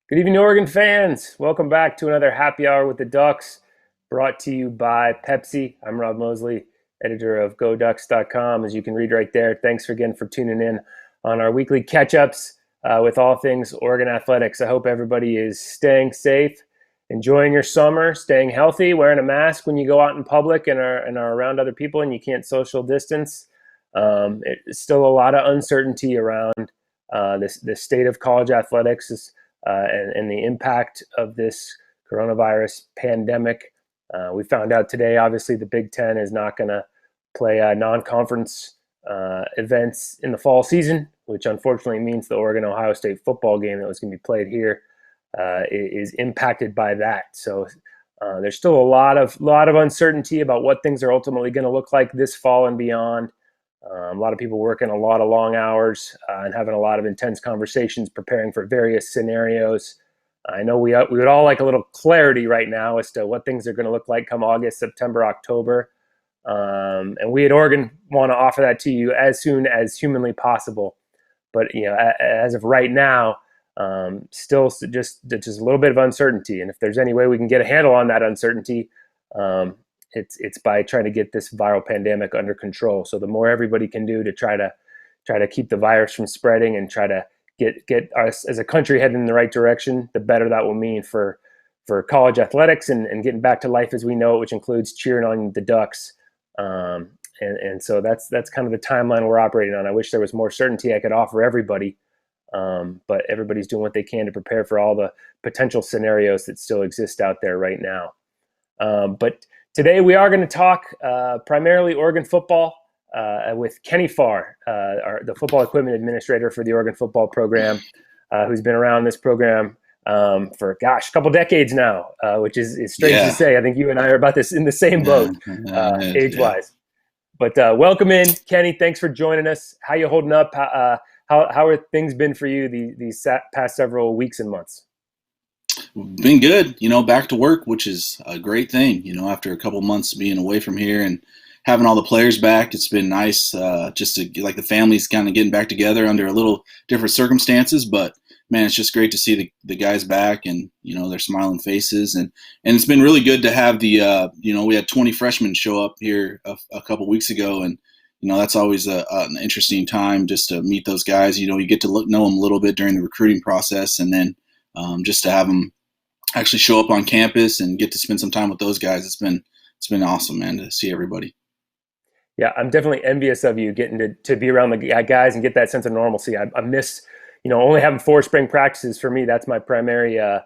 Good evening, Oregon fans. Welcome back to another Happy Hour with the Ducks, brought to you by Pepsi. I'm Rob Mosley, editor of GoDucks.com, as you can read right there. Thanks again for tuning in on our weekly catch-ups with all things Oregon athletics. I hope everybody is staying safe, enjoying your summer, staying healthy, wearing a mask when you go out in public and are around other people and you can't social distance. It's still a lot of uncertainty around the state of college athletics and the impact of this coronavirus pandemic. We found out today, obviously, the Big Ten is not going to play non-conference events in the fall season, which unfortunately means the Oregon-Ohio State football game that was going to be played here is impacted by that. So there's still a lot of uncertainty about what things are ultimately going to look like this fall and beyond. A lot of people working a lot of long hours and having a lot of intense conversations, preparing for various scenarios. I know we would all like a little clarity right now as to what things are going to look like come August, September, October. And we at Oregon want to offer that to you as soon as humanly possible. But as of right now, still just a little bit of uncertainty. And if there's any way we can get a handle on that uncertainty, it's by trying to get this viral pandemic under control. So the more everybody can do to try to keep the virus from spreading and try to get us as a country heading in the right direction, the better that will mean for college athletics and getting back to life as we know it, which includes cheering on the Ducks. And so that's kind of the timeline we're operating on. I wish there was more certainty I could offer everybody, but everybody's doing what they can to prepare for all the potential scenarios that still exist out there right now. But today we are going to talk primarily Oregon football with Kenny Farr, the football equipment administrator for the Oregon football program, who's been around this program for, a couple decades now, which is strange to say. I think you and I are about this in the same boat, age-wise. But welcome in, Kenny. Thanks for joining us. How you holding up? How are things been for you these past several weeks and months? Been good, back to work, which is a great thing, after a couple months being away from here and having all the players back. It's been nice just to like the families kind of getting back together under a little different circumstances. But man, it's just great to see the guys back and, their smiling faces. And it's been really good to have we had 20 freshmen show up here a couple weeks ago. And, that's always an interesting time just to meet those guys. You get to know them a little bit during the recruiting process, and then just to have them actually show up on campus and get to spend some time with those guys. It's been awesome, man, to see everybody. Yeah, I'm definitely envious of you getting to be around the guys and get that sense of normalcy. I miss, only having 4 spring practices. For me, that's my primary a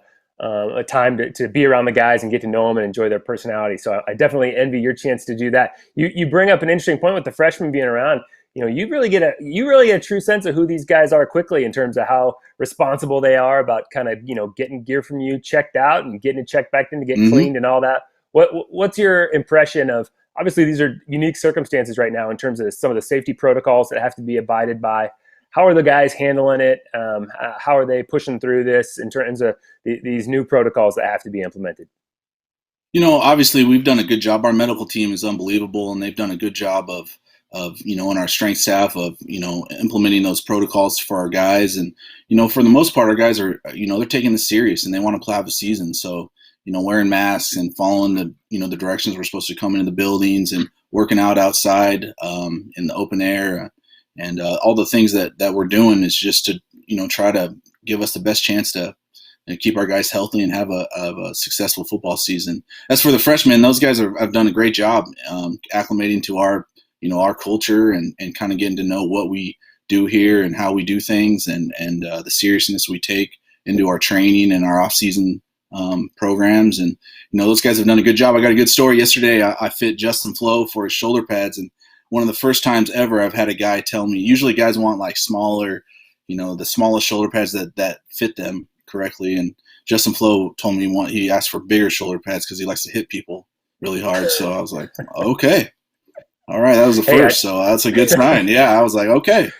time to be around the guys and get to know them and enjoy their personality. So I definitely envy your chance to do that. You bring up an interesting point with the freshmen being around. You really get a true sense of who these guys are quickly in terms of how responsible they are about kind of, getting gear from you checked out and getting it checked back in to get cleaned and all that. What's your impression of, obviously these are unique circumstances right now in terms of some of the safety protocols that have to be abided by. How are the guys handling it? How are they pushing through this in terms of these new protocols that have to be implemented? Obviously we've done a good job. Our medical team is unbelievable, and they've done a good job of in our strength staff of, implementing those protocols for our guys. And, for the most part, our guys are, they're taking this serious and they want to have a season. So, wearing masks and following the directions we're supposed to come into the buildings and working out outside in the open air. And all the things that we're doing is just to, try to give us the best chance to keep our guys healthy and have a successful football season. As for the freshmen, those guys have done a great job acclimating to our culture and kind of getting to know what we do here and how we do things and the seriousness we take into our training and our off-season programs. And, those guys have done a good job. I got a good story yesterday. I fit Justin Flo for his shoulder pads, and one of the first times ever I've had a guy tell me, usually guys want like smaller, the smallest shoulder pads that fit them correctly. And Justin Flo told me he asked for bigger shoulder pads because he likes to hit people really hard. So I was like, okay. All right, that was the first, so that's a good sign. Yeah, I was like, okay,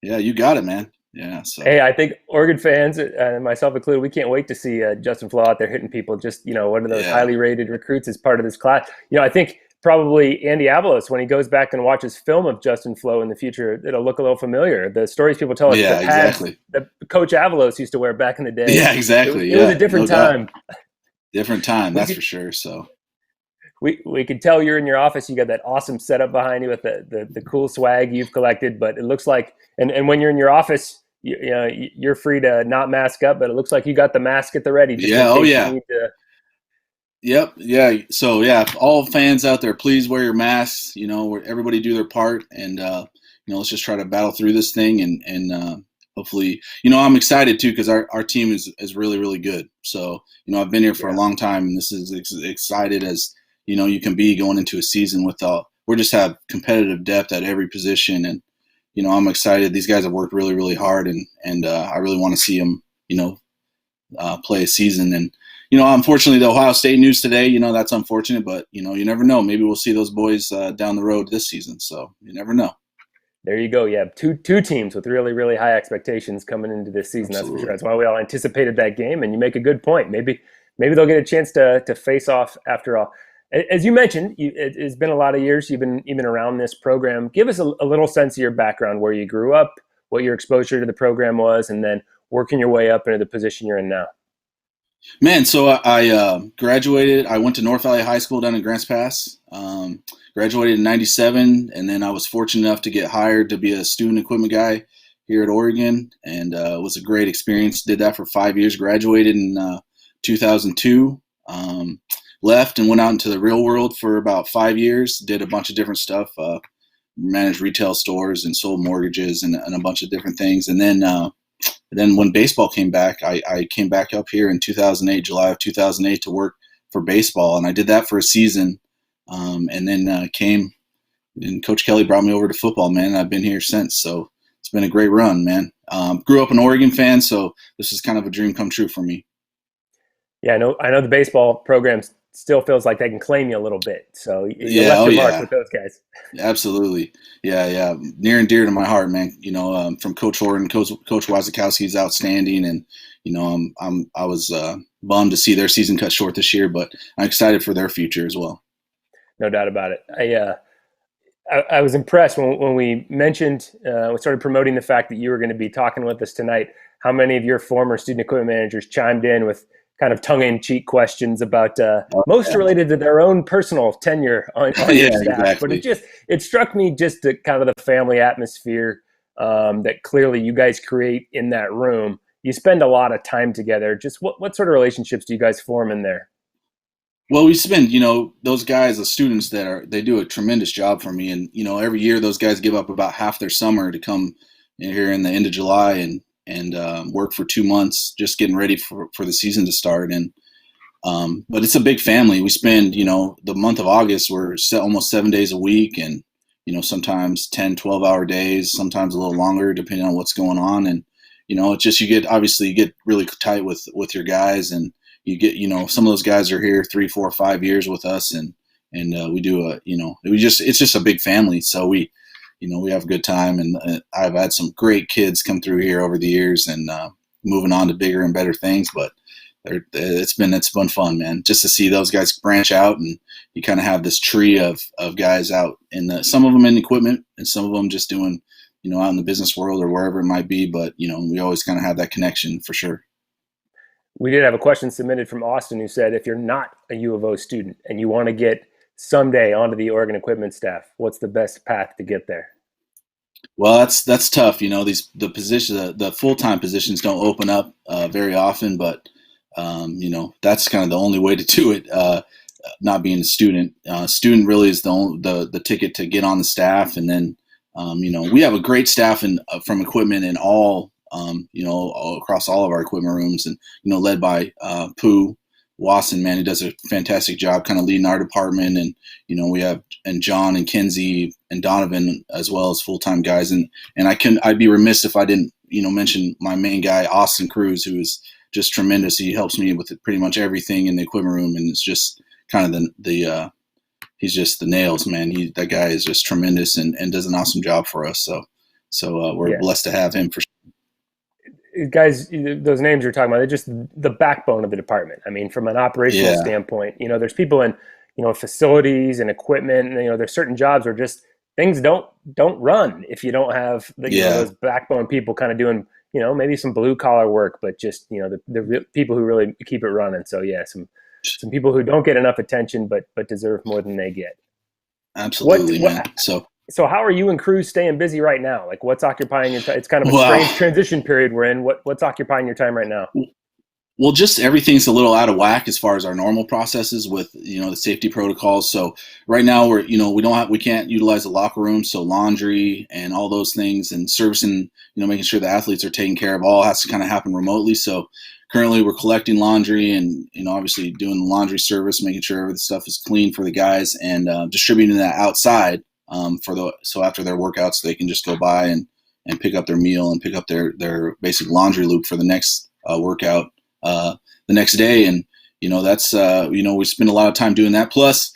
yeah, you got it, man. Yeah. So hey, I think Oregon fans, myself included, we can't wait to see Justin Flo out there hitting people. Just one of those highly rated recruits as part of this class. I think probably Andy Avalos, when he goes back and watches film of Justin Flo in the future, it'll look a little familiar. The stories people tell us, the Yeah, pads exactly. that Coach Avalos used to wear back in the day, Yeah, exactly. it was a Yeah, no different doubt. time. Different time, We that's for could sure. So we could tell you're in your office. You got that awesome setup behind you with the cool swag you've collected. But it looks like, and when you're in your office, you know, you're free to not mask up. But it looks like you got the mask at the ready just yeah, in oh case you yeah. need to. Yep. Yeah. So yeah, all fans out there, please wear your masks. Everybody do their part, and let's just try to battle through this thing, and hopefully, I'm excited too because our team is really really good. So I've been here for a Yeah, long time, and this is excited as you can be going into a season with we just have competitive depth at every position, and I'm excited. These guys have worked really really hard, and I really want to see them play a season. And unfortunately, the Ohio State news today, that's unfortunate, but you never know. Maybe we'll see those boys down the road this season. So you never know. there you go. Yeah, two teams with really really high expectations coming into this season. That's for sure. Absolutely. That's why we all anticipated that game. And you make a good point. Maybe they'll get a chance to face off after all. As you mentioned, it's been a lot of years you've been around this program. Give us a little sense of your background, where you grew up, what your exposure to the program was, and then working your way up into the position you're in now. Man, so I graduated. I went to North Valley High School down in Grants Pass. Graduated in '97, and then I was fortunate enough to get hired to be a student equipment guy here at Oregon, and it was a great experience. Did that for 5 years. Graduated in 2002. Left and went out into the real world for about 5 years. Did a bunch of different stuff. Managed retail stores and sold mortgages and a bunch of different things. And then when baseball came back, I came back up here in 2008, July of 2008, to work for baseball, and I did that for a season, and then came and Coach Kelly brought me over to football, man. And I've been here since, so it's been a great run, man. Grew up an Oregon fan, so this is kind of a dream come true for me. Yeah, I know the baseball program still feels like they can claim you a little bit. So you Yeah, left oh your mark yeah, with those guys. absolutely. Yeah, yeah, near and dear to my heart, man. From Coach Horton, Coach Wazakowski is outstanding, and I was bummed to see their season cut short this year, but I'm excited for their future as well. No doubt about it. I was impressed when we mentioned, we started promoting the fact that you were going to be talking with us tonight, how many of your former student equipment managers chimed in with kind of tongue-in-cheek questions about Oh, most yeah, related to their own personal tenure on your yeah, staff. But exactly. it struck me just the kind of the family atmosphere that clearly you guys create in that room. You spend a lot of time together. Just what sort of relationships do you guys form in there? Well, we spend, those guys, the students they do a tremendous job for me. And, every year those guys give up about half their summer to come in here in the end of July and work for 2 months, just getting ready for the season to start. But it's a big family. We spend, the month of August, we're almost 7 days a week and, sometimes 10, 12-hour days, sometimes a little longer, depending on what's going on. And, it's just, obviously you get really tight with your guys, and you get, some of those guys are here 3, 4, 5 years with us. And we do it's just a big family. So we have a good time, and I've had some great kids come through here over the years, and moving on to bigger and better things. But it's been fun, man, just to see those guys branch out, and you kind of have this tree of guys out some of them in equipment, and some of them just doing, out in the business world or wherever it might be. But we always kind of have that connection for sure. We did have a question submitted from Austin who said, if you're not a U of O student and you want to get someday onto the Oregon equipment staff, what's the best path to get there? Well, that's tough. The position, the full time positions don't open up very often, but that's kind of the only way to do it. Not being a student, student really is the ticket to get on the staff, and then we have a great staff from equipment in all across all of our equipment rooms, and led by Pooh Wasson, man, he does a fantastic job kind of leading our department. And we have and John and Kenzie and Donovan as well as full-time guys. And I'd be remiss if I didn't mention my main guy, Austin Cruz, who is just tremendous. He helps me with pretty much everything in the equipment room, and it's just kind of the he's just the nails, man. That guy is just tremendous and does an awesome job for us. So we're Yeah, blessed to have him for sure. guys, those names you're talking about, they're just the backbone of the department. I mean, from an operational Yeah, standpoint, there's people in facilities and equipment. And, there's certain jobs where just things don't run if you don't have Yeah, those backbone people kind of doing maybe some blue collar work, but just the people who really keep it running. So yeah, some people who don't get enough attention, but deserve more than they get. What absolutely, what man. So, so how are you and crews staying busy right now? Like what's occupying your time? It's kind of a wow. strange transition period we're in. What's occupying your time right now? Well, just everything's a little out of whack as far as our normal processes with the safety protocols. So right now we can't utilize the locker room, so laundry and all those things and servicing, making sure the athletes are taken care of, all has to kind of happen remotely. So currently we're collecting laundry and obviously doing the laundry service, making sure every stuff is clean for the guys and distributing that outside so after their workouts they can just go by and pick up their meal and pick up their basic laundry loop for the next workout the next day. And, that's, we spend a lot of time doing that. Plus,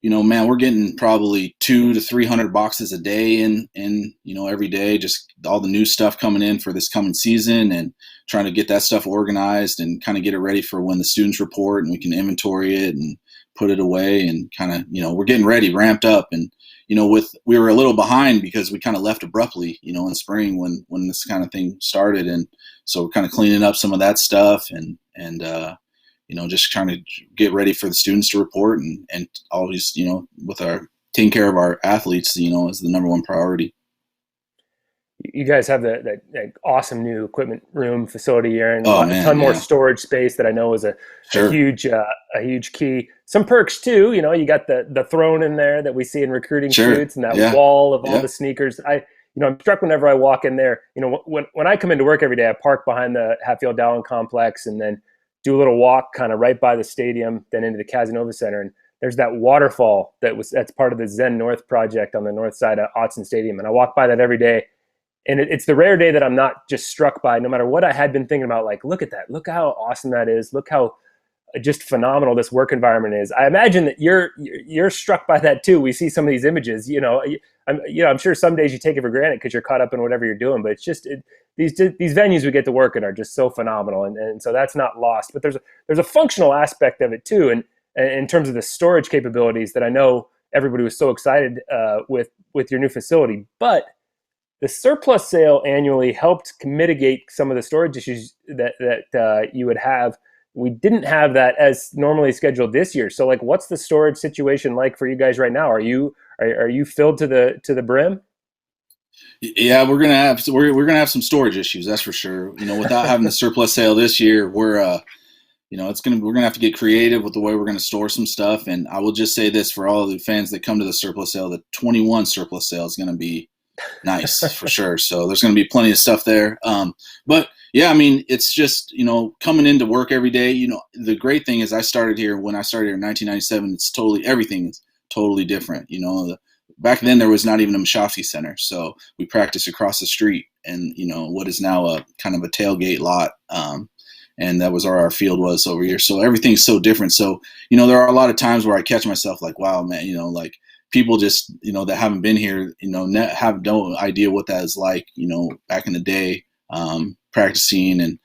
man, we're getting probably 200 to 300 boxes a day in, every day, just all the new stuff coming in for this coming season and trying to get that stuff organized and kind of get it ready for when the students report and we can inventory it and put it away and kind of, we're getting ready, ramped up. And, we were a little behind because we kind of left abruptly, in spring when this kind of thing started. And so we're kind of cleaning up some of that stuff and just trying to get ready for the students to report and always, with our taking care of our athletes, is the number one priority. You guys have that awesome new equipment room facility here, and Oh a man, ton more yeah, storage space that I know is sure, a huge key. Some perks too. You got the throne in there that we see in recruiting sure, shoots, and that yeah, wall of all yeah, the sneakers. I'm struck whenever I walk in there. When I come into work every day, I park behind the Hatfield Dowling complex and then do a little walk kind of right by the stadium, then into the Casanova Center. And there's that waterfall that's part of the Zen North project on the north side of Autzen Stadium. And I walk by that every day. And it's the rare day that I'm not just struck by, no matter what I had been thinking about, like, look at that, look how awesome that is, look how just phenomenal this work environment is. I imagine that you're struck by that too. We see some of these images, I'm sure some days you take it for granted because you're caught up in whatever you're doing, but it's just these venues we get to work in are just so phenomenal, and so that's not lost. But there's a functional aspect of it too, and in terms of the storage capabilities that I know everybody was so excited with your new facility. But the surplus sale annually helped mitigate some of the storage issues that you would have. We didn't have that as normally scheduled this year. So, like, what's the storage situation like for you guys right now? Are you filled to the brim? yeah. We're gonna have some storage issues, that's for sure. Without having the surplus sale this year, we're gonna have to get creative with the way we're gonna store some stuff. And I will just say this for all of the fans that come to the surplus sale: the 21 surplus sale is gonna be nice for sure. So there's going to be plenty of stuff there. But yeah, I mean, it's just, coming into work every day, the great thing is when I started here in 1997, everything is totally different. Back then there was not even a Mashofsky Center. So we practiced across the street and, what is now a kind of a tailgate lot. And that was where our field was over here. So everything's so different. So, there are a lot of times where I catch myself like, wow, man, like, people just, that haven't been here, have no idea what that is like, back in the day, practicing and,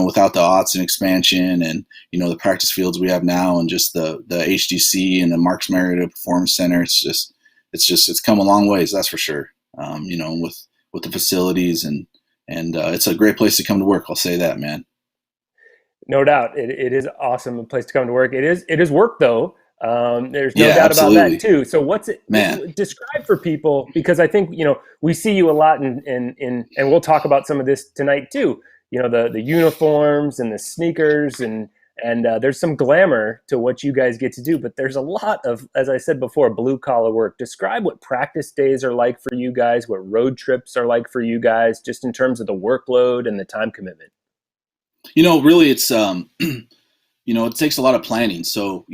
without the Autzen expansion and, the practice fields we have now and just the HDC and the Marcus Mariota Performance Center. It's come a long ways, that's for sure. With the facilities and it's a great place to come to work. I'll say that, man. No doubt, it is awesome a place to come to work. It is work though. There's no Yeah, doubt about that absolutely, too. So what's it man. describe for people, because I think we see you a lot in and we'll talk about some of this tonight too. The uniforms and the sneakers and there's some glamour to what you guys get to do, but there's a lot of, as I said before, blue collar work. Describe what practice days are like for you guys, what road trips are like for you guys, just in terms of the workload and the time commitment. Really it's it takes a lot of planning. So,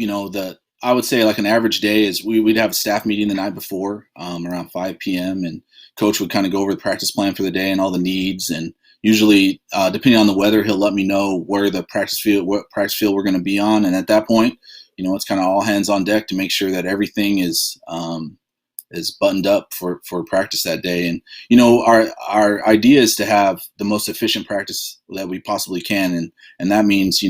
I would say like an average day is we'd have a staff meeting the night before, around 5 p.m. and coach would kind of go over the practice plan for the day and all the needs. And usually, depending on the weather, he'll let me know what practice field we're going to be on. And at that point, it's kind of all hands on deck to make sure that everything is buttoned up for practice that day. And, our idea is to have the most efficient practice that we possibly can. And that means,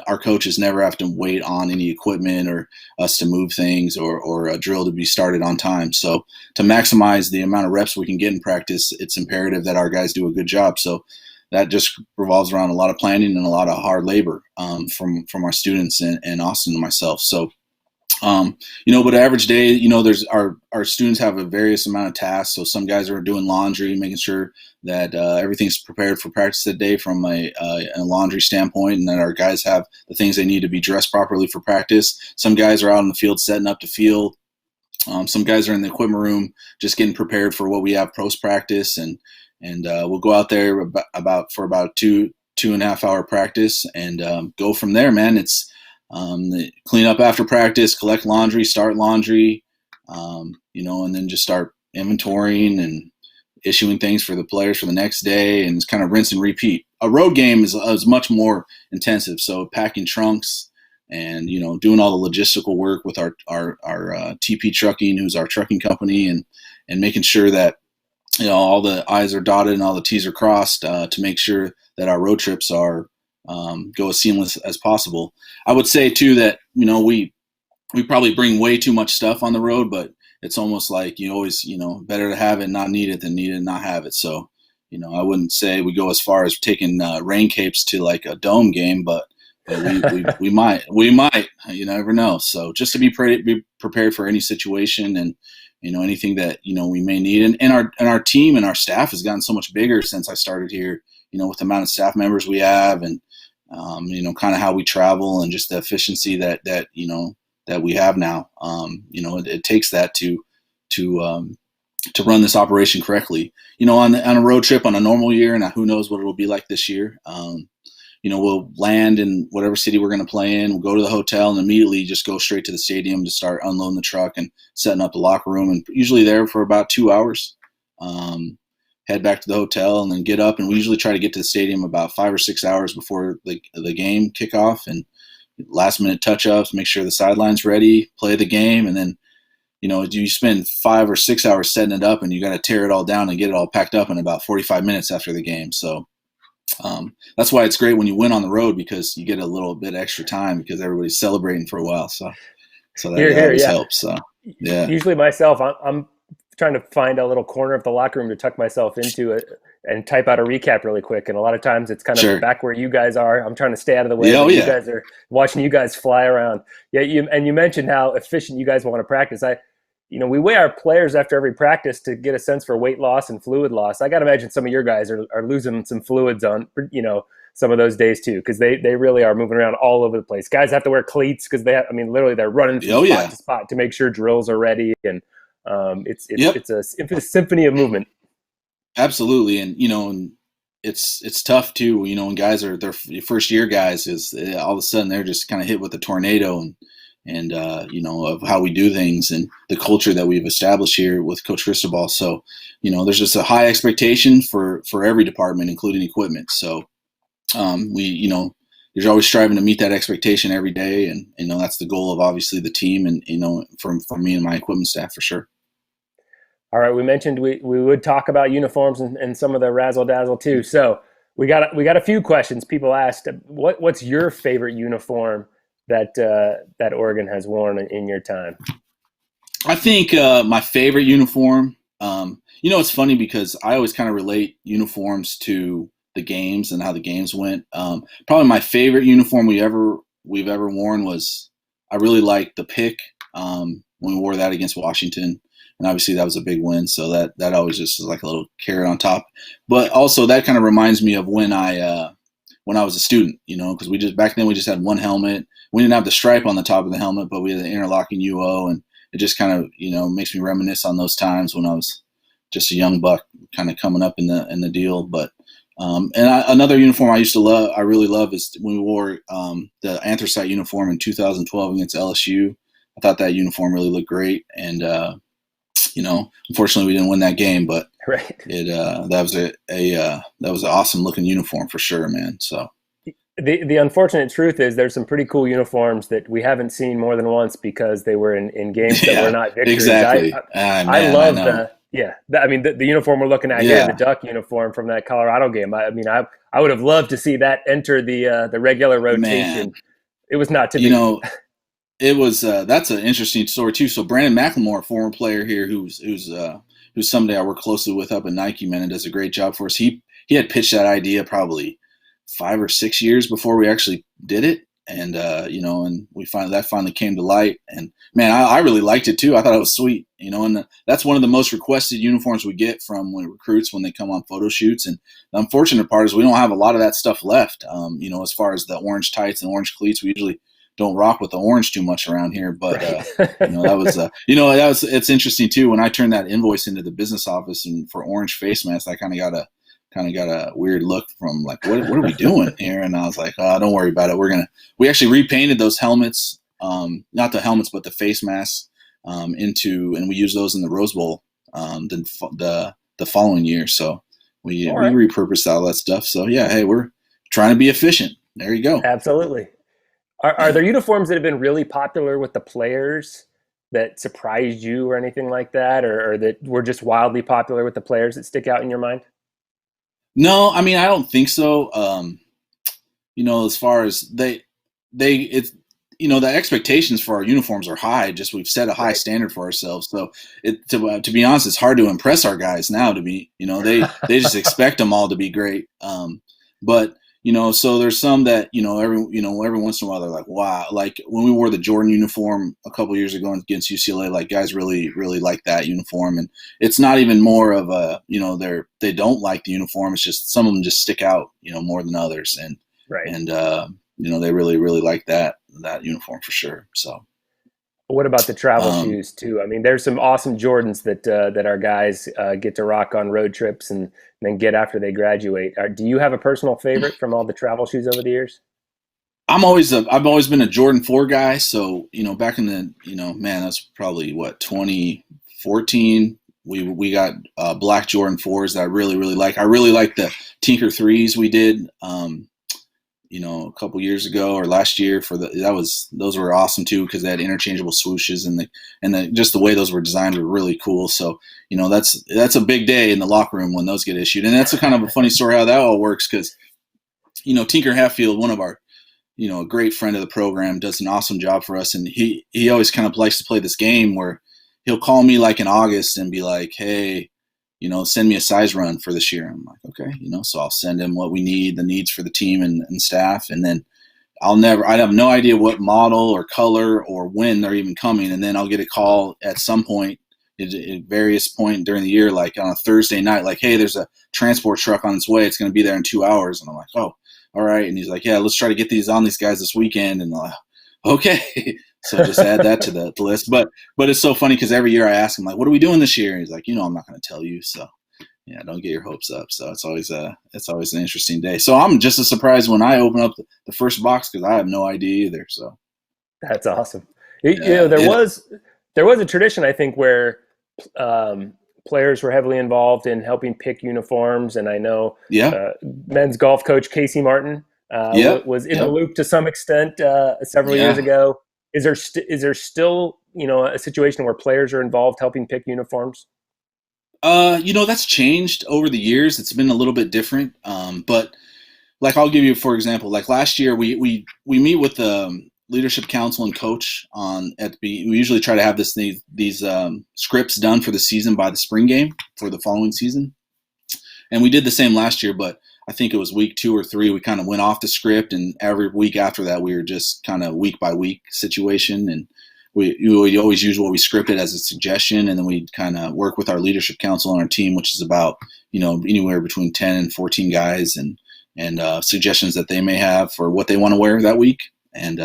our coaches never have to wait on any equipment or us to move things or a drill to be started on time. So to maximize the amount of reps we can get in practice, it's imperative that our guys do a good job. So that just revolves around a lot of planning and a lot of hard labor from our students and Austin and myself. So but average day, there's our students have a various amount of tasks. So some guys are doing laundry, making sure that everything's prepared for practice that day from a laundry standpoint, and that our guys have the things they need to be dressed properly for practice. Some guys are out in the field setting up the field. Some guys are in the equipment room just getting prepared for what we have post practice, and we'll go out there for about 2.5 hour practice and go from there, man. It's clean up after practice, collect laundry, start laundry, and then just start inventorying and issuing things for the players for the next day, and it's kind of rinse and repeat. A road game is much more intensive. So packing trunks and, doing all the logistical work with our TP Trucking, who's our trucking company, and making sure that, all the I's are dotted and all the T's are crossed to make sure that our road trips are go as seamless as possible. I would say too that we probably bring way too much stuff on the road, but it's almost like you always better to have it, not need it, than need it, and not have it. So I wouldn't say we go as far as taking rain capes to like a dome game, but we might you never know. So just to be prepared for any situation and anything that we may need, and our team and our staff has gotten so much bigger since I started here. With the amount of staff members we have, and kind of how we travel, and just the efficiency that we have now. It takes that to run this operation correctly. On a road trip on a normal year, and who knows what it'll be like this year. We'll land in whatever city we're going to play in. We'll go to the hotel and immediately just go straight to the stadium to start unloading the truck and setting up the locker room, and usually there for about 2 hours. Head back to the hotel and then get up, and we usually try to get to the stadium about 5 or 6 hours before the game kickoff, and last minute touch-ups, make sure the sideline's ready, play the game, and then you spend 5 or 6 hours setting it up, and you got to tear it all down and get it all packed up in about 45 minutes after the game. So that's why it's great when you win on the road, because you get a little bit extra time because everybody's celebrating for a while. So that always helps. So yeah. Usually myself, I'm trying to find a little corner of the locker room to tuck myself into it and type out a recap really quick. And a lot of times it's kind of back where you guys are. I'm trying to stay out of the way. You guys are watching you guys fly around. Yeah. You mentioned how efficient you guys want to practice. We weigh our players after every practice to get a sense for weight loss and fluid loss. I got to imagine some of your guys are losing some fluids on, some of those days too, because they really are moving around all over the place. Guys have to wear cleats because literally they're running from spot to spot to make sure drills are ready. And it's a symphony of movement. Absolutely. And it's tough too, when guys are their first year guys, is all of a sudden they're just kind of hit with a tornado and of how we do things and the culture that we've established here with Coach Cristobal. So there's just a high expectation for every department, including equipment. So you're always striving to meet that expectation every day, and that's the goal of obviously the team, and from me and my equipment staff for sure. All right, we mentioned we would talk about uniforms and some of the razzle dazzle too. So we got a few questions. People asked, what's your favorite uniform that Oregon has worn in your time? I think my favorite uniform. It's funny because I always kind of relate uniforms to the games and how the games went. Probably my favorite uniform we've ever worn was, I really liked the pick when we wore that against Washington, and obviously that was a big win. So that always just is like a little carrot on top. But also that kind of reminds me of when I was a student, because back then we just had one helmet. We didn't have the stripe on the top of the helmet, but we had the interlocking UO, and it just kind of makes me reminisce on those times when I was just a young buck, kind of coming up in the deal. But another uniform I really love is when we wore the anthracite uniform in 2012 against LSU. I thought that uniform really looked great, and unfortunately we didn't win that game, but that was an awesome looking uniform for sure, man. So the unfortunate truth is there's some pretty cool uniforms that we haven't seen more than once because they were in games that were not victories. Exactly. I love Yeah, I mean the uniform we're looking at here, the Yeah, Duck uniform from that Colorado game. I mean, I would have loved to see that enter the regular rotation. man. It was not to You be. know, it was that's an interesting story too. So Brandon McLemore, a former player here, who's somebody I work closely with up at Nike, man, and does a great job for us. He had pitched that idea probably 5 or 6 years before we actually did it, and and we finally came to light. And man, I really liked it too. I thought it was sweet, and that's one of the most requested uniforms we get from when recruits when they come on photo shoots. And the unfortunate part is we don't have a lot of that stuff left. As far as the orange tights and orange cleats, we usually don't rock with the orange too much around here. But Right. it's interesting too. When I turned that invoice into the business office and for orange face masks, I kind of got a weird look from like, what are we doing here? And I was like, oh, don't worry about it. We actually repainted those helmets, not the helmets, but the face masks and we used those in the Rose Bowl the following year. So we Right. repurposed all that stuff. So yeah, hey, we're trying to be efficient. There you go. Absolutely. Are Yeah. there uniforms that have been really popular with the players that surprised you or anything like that, or that were just wildly popular with the players that stick out in your mind? No, I mean, I don't think so. As far as it's, the expectations for our uniforms are high. Just we've set a high Right. standard for ourselves. So to be honest, it's hard to impress our guys now. To be, they just expect them all to be great. But so there's some that every once in a while they're like, wow, like when we wore the Jordan uniform a couple years ago against UCLA, like guys really really like that uniform. And it's not even more of a they don't like the uniform. It's just some of them just stick out more than others. And Right. and they really really like that uniform for sure. So What about the travel um, shoes too? I mean, there's some awesome Jordans that our guys get to rock on road trips and then get after they graduate. Do you have a personal favorite from all the travel shoes over the years? I've always been a Jordan 4 guy. So back in the man, that's probably what 2014. We got black Jordan 4s that I really really like. I really like the Tinker 3s we did. A couple years ago or last year those were awesome too because they had interchangeable swooshes and just the way those were designed were really cool. So that's a big day in the locker room when those get issued, and that's a kind of a funny story how that all works because Tinker Hatfield, one of our a great friend of the program, does an awesome job for us, and he always kind of likes to play this game where he'll call me like in August and be like, hey, send me a size run for this year. I'm like, okay, so I'll send him what we need, the needs for the team and staff. And then I have no idea what model or color or when they're even coming. And then I'll get a call at some point at various point during the year, like on a Thursday night, like, hey, there's a transport truck on its way. It's going to be there in 2 hours. And I'm like, oh, all right. And he's like, yeah, let's try to get these on these guys this weekend. And I'm like, okay. So just add that to the list. But it's so funny because every year I ask him like, "What are we doing this year?" And he's like, "I'm not going to tell you." So yeah, don't get your hopes up. So it's always an interesting day. So I'm just as surprised when I open up the first box because I have no idea either. So That's awesome. There it was a tradition I think where um, players were heavily involved in helping pick uniforms, and I know yeah men's golf coach Casey Martin yep was in the yep loop to some extent several years yeah. ago. Is there still a situation where players are involved helping pick uniforms? That's changed over the years. It's been a little bit different. But like I'll give you for example, like last year we meet with the leadership council and coach we usually try to have these scripts done for the season by the spring game for the following season. And we did the same last year, but I think it was week 2 or 3. We kind of went off the script, and every week after that, we were just kind of week by week situation. And we always use what we scripted as a suggestion, and then we kind of work with our leadership council on our team, which is about anywhere between 10 and 14 guys, and suggestions that they may have for what they want to wear that week. And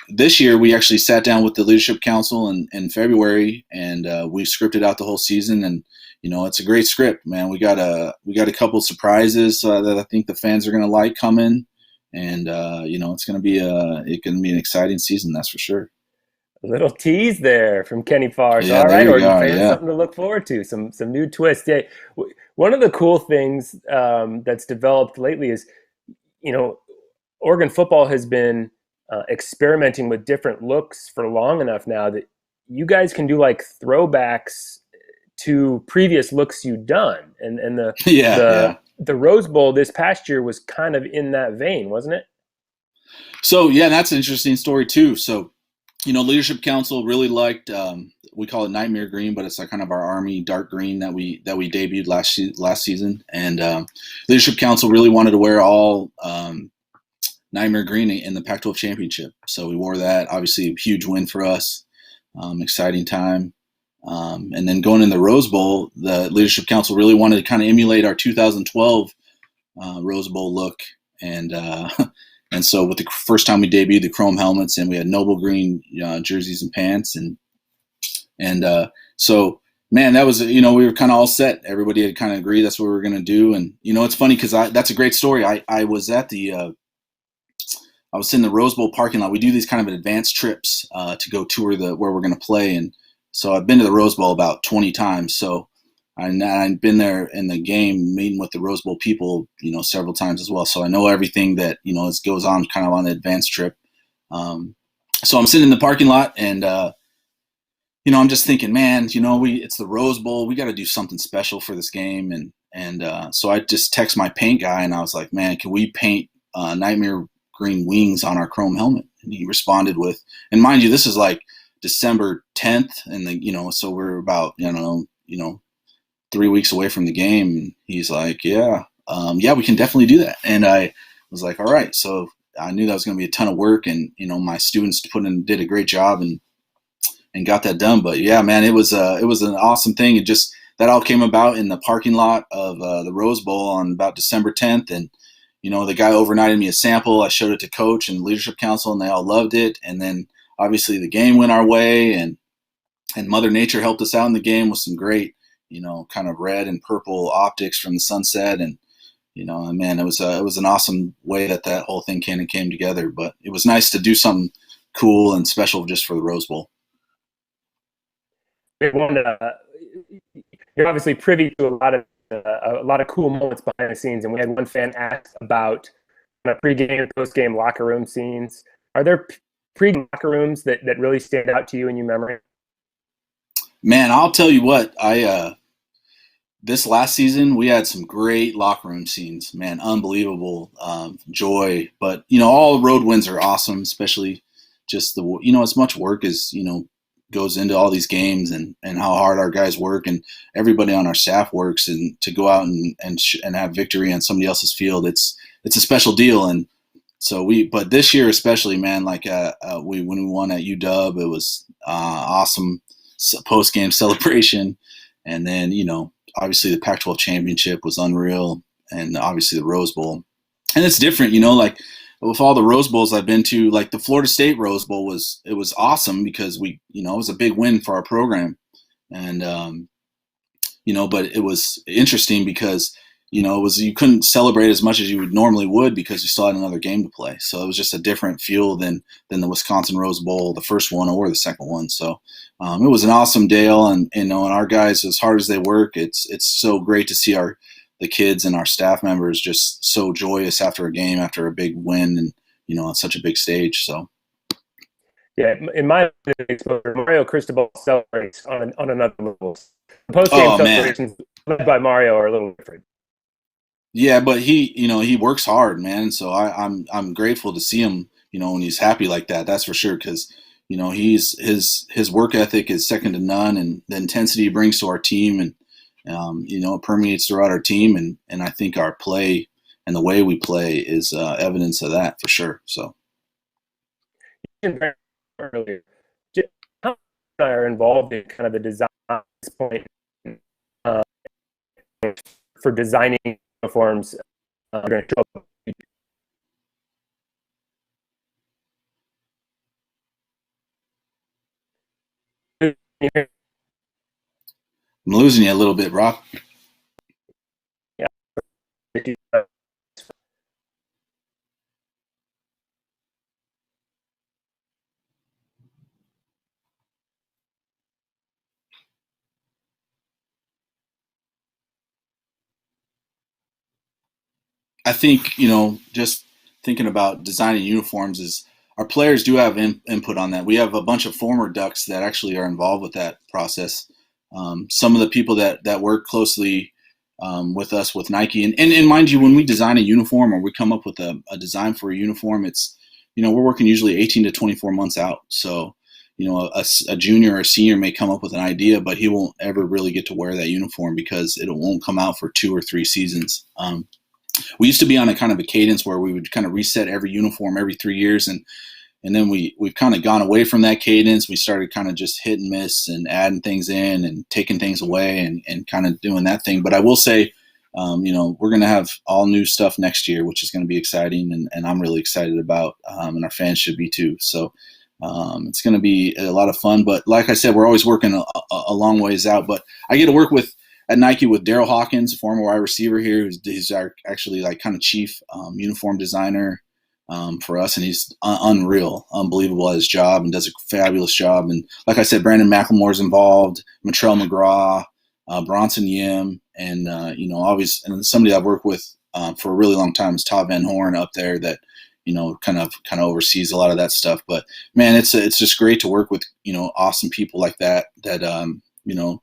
this year we actually sat down with the leadership council in February, and we scripted out the whole season. And it's a great script, man. We got a couple of surprises that I think the fans are going to like coming, and it's going to be an exciting season, that's for sure. A little tease there from Kenny Fars. Yeah, All there right, you Oregon go. fans, Yeah, something to look forward to. Some new twists. Yeah, one of the cool things that's developed lately is, you know, Oregon football has been experimenting with different looks for long enough now that you guys can do like throwbacks to previous looks you'd done, and Yeah, the yeah. the Rose Bowl this past year was kind of in that vein, wasn't it? So yeah, that's an interesting story too. So Leadership Council really liked. We call it Nightmare Green, but it's like kind of our Army dark green that we debuted last season. And Leadership Council really wanted to wear all Nightmare Green in the Pac-12 championship. So we wore that. Obviously, a huge win for us. Exciting time. And then going in the Rose Bowl, the Leadership Council really wanted to kind of emulate our 2012 Rose Bowl look, and and so with the first time we debuted the chrome helmets, and we had noble green jerseys and pants, and so man, that was we were kind of all set. Everybody had kind of agreed that's what we were going to do, and it's funny because that's a great story. I was at the I was in the Rose Bowl parking lot. We do these kind of advanced trips to go tour where we're going to play, and so I've been to the Rose Bowl about 20 times. So I've been there in the game, meeting with the Rose Bowl people, several times as well. So I know everything that goes on kind of on the advanced trip. So I'm sitting in the parking lot, and I'm just thinking, man, it's the Rose Bowl. We got to do something special for this game, and so I just text my paint guy, and I was like, man, can we paint Nightmare Green wings on our chrome helmet? And he responded with, and mind you, this is like December 10th, and so we're about 3 weeks away from the game. And he's like, yeah, we can definitely do that. And I was like, all right. So I knew that was going to be a ton of work, and my students did a great job and got that done. But yeah, man, it was an awesome thing. It just that all came about in the parking lot of the Rose Bowl on about December 10th, and the guy overnighted me a sample. I showed it to Coach and Leadership Council, and they all loved it. And then obviously the game went our way, and Mother Nature helped us out in the game with some great, kind of red and purple optics from the sunset. And, man, it was an awesome way that whole thing came together. But it was nice to do something cool and special just for the Rose Bowl. You're obviously privy to a lot of cool moments behind the scenes, and we had one fan ask about pre-game and post-game locker room scenes. Are there pre-game locker rooms that really stand out to you in your memory? Man, I'll tell you what, this last season we had some great locker room scenes. Man, unbelievable joy. But all road wins are awesome, especially just as much work as goes into all these games, and how hard our guys work, and everybody on our staff works, and to go out and have victory on somebody else's field, it's a special deal. And so but this year especially, man, like when we won at UW, it was awesome post game celebration, and then obviously the Pac-12 championship was unreal, and obviously the Rose Bowl, and it's different, like. With all the Rose Bowls I've been to, like the Florida State Rose Bowl was awesome because it was a big win for our program, and but it was interesting because you couldn't celebrate as much as you normally would because you still had another game to play. So it was just a different feel than the Wisconsin Rose Bowl, the first one or the second one. So it was an awesome deal, and our guys, as hard as they work, it's so great to see the kids and our staff members just so joyous after a game, after a big win, and on such a big stage. So yeah, in my exposure, Mario Cristobal celebrates on another level. Post-game celebrations led by Mario are a little different. Yeah, but he works hard, man. So I'm grateful to see him, when he's happy like that. That's for sure, because his work ethic is second to none, and the intensity he brings to our team, and it permeates throughout our team, and I think our play and the way we play is evidence of that for sure. So, earlier, how are involved in kind of the design at this point for designing uniforms? I'm losing you a little bit, Rob. Yeah. I think, just thinking about designing uniforms is our players do have input on that. We have a bunch of former Ducks that actually are involved with that process. some of the people that work closely with us with Nike, and mind you, when we design a uniform or we come up with a design for a uniform, it's, we're working usually 18 to 24 months out. So, a junior or a senior may come up with an idea, but he won't ever really get to wear that uniform because it won't come out for 2 or 3 seasons. We used to be on a kind of a cadence where we would kind of reset every uniform every 3 years, and then we've kind of gone away from that cadence. We started kind of just hit and miss and adding things in and taking things away and kind of doing that thing. But I will say, we're going to have all new stuff next year, which is going to be exciting, and I'm really excited about, and our fans should be too. So it's going to be a lot of fun. But like I said, we're always working a long ways out. But I get to work at Nike with Daryl Hawkins, former wide receiver here, who's our actually like kind of chief uniform designer for us, and he's unbelievable at his job and does a fabulous job. And like I said, Brandon McLemore's involved, Motrell McGraw, Bronson Yim, and obviously, and somebody I've worked with for a really long time is Todd Van Horn up there that kind of oversees a lot of that stuff. But man, it's just great to work with awesome people like that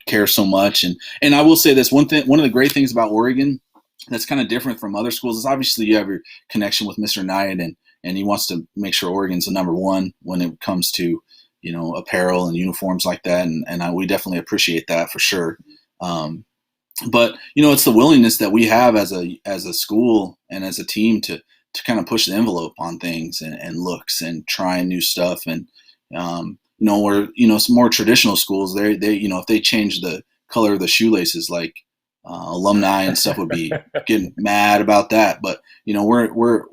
care so much. And I will say this one of the great things about Oregon that's kind of different from other schools is obviously you have your connection with Mr. Knight, and he wants to make sure Oregon's the number one when it comes to apparel and uniforms like that, and we definitely appreciate that for sure. But it's the willingness that we have as a school and as a team to kind of push the envelope on things and looks and trying new stuff. And where some more traditional schools, they if they change the color of the shoelaces, like alumni and stuff would be getting mad about that. But we're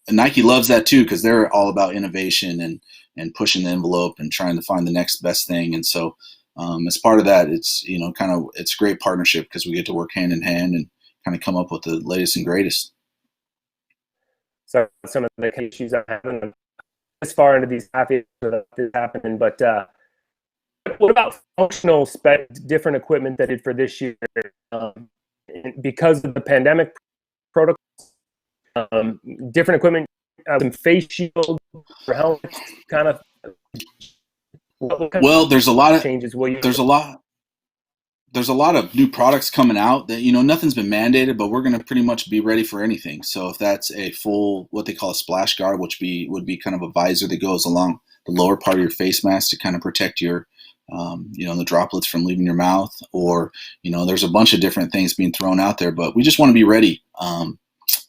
Nike loves that too, because they're all about innovation and pushing the envelope and trying to find the next best thing. And so as part of that, it's it's a great partnership because we get to work hand in hand and kind of come up with the latest and greatest. So some of the issues I'm having this far into these happy that this happening, but what about functional different equipment that did for this year? Because of the pandemic protocols, different equipment, some face shield for helmets, kind of. Well, there's a lot of changes. There's a lot of new products coming out that nothing's been mandated, but we're going to pretty much be ready for anything. So if that's a full what they call a splash guard, which would be kind of a visor that goes along the lower part of your face mask to kind of protect your the droplets from leaving your mouth, or there's a bunch of different things being thrown out there, but we just want to be ready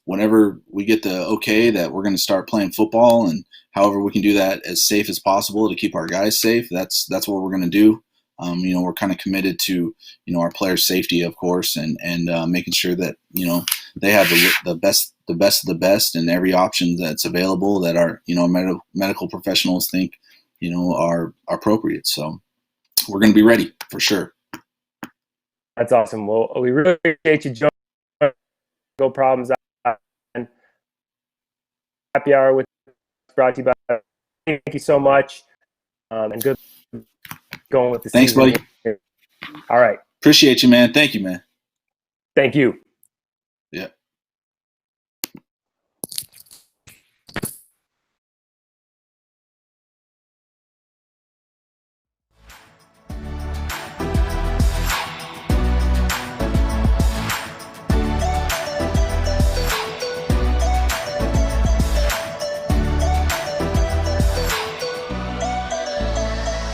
whenever we get the okay that we're going to start playing football, and however we can do that as safe as possible to keep our guys safe. That's what we're going to do. We're kind of committed to our players' safety, of course, and making sure that they have the best of the best and every option that's available that our medical professionals think are appropriate. So we're going to be ready for sure. That's awesome. Well, we really appreciate you joining Go Problems and Happy Hour with brought to you by. Thank you so much, and good going with the Thanks, season. Buddy. All right. Appreciate you, man. Thank you, man. Thank you.